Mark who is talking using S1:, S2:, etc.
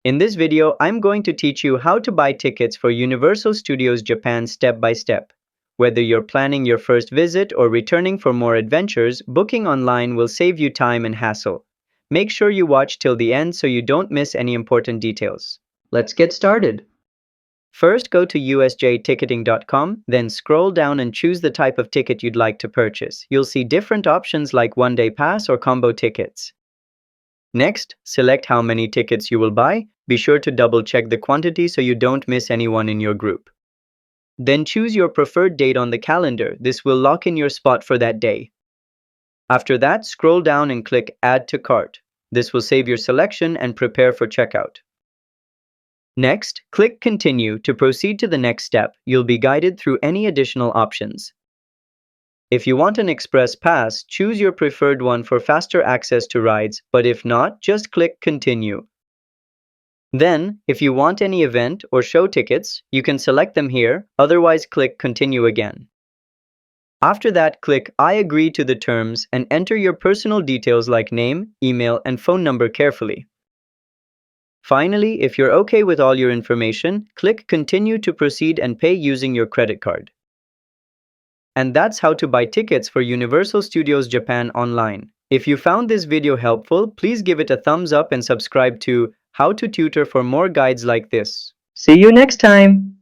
S1: In this video, I'm going to teach you how to buy tickets for Universal Studios Japan step by step. Whether you're planning your first visit or returning for more adventures, booking online will save you time and hassle. Make sure you watch till the end so you don't miss any important details. Let's get started. First, go to usjticketing.com, then scroll down and choose the type of ticket you'd like to purchase. You'll see different options like one-day pass or combo tickets. Next, select how many tickets you will buy. Be sure to double-check the quantity so you don't miss anyone in your group. Then choose your preferred date on the calendar. This will lock in your spot for that day. After that, scroll down and click Add to Cart. This will save your selection and prepare for checkout. Next, click Continue to proceed to the next step. You'll be guided through any additional options. If you want an express pass, choose your preferred one for faster access to rides, but if not, just click Continue. Then, if you want any event or show tickets, you can select them here, otherwise click Continue again. After that, click I agree to the terms and enter your personal details like name, email, and phone number carefully. Finally, if you're okay with all your information, click Continue to proceed and pay using your credit card. And that's how to buy tickets for Universal Studios Japan online. If you found this video helpful, please give it a thumbs up and subscribe to How to Tutor for more guides like this. See you next time!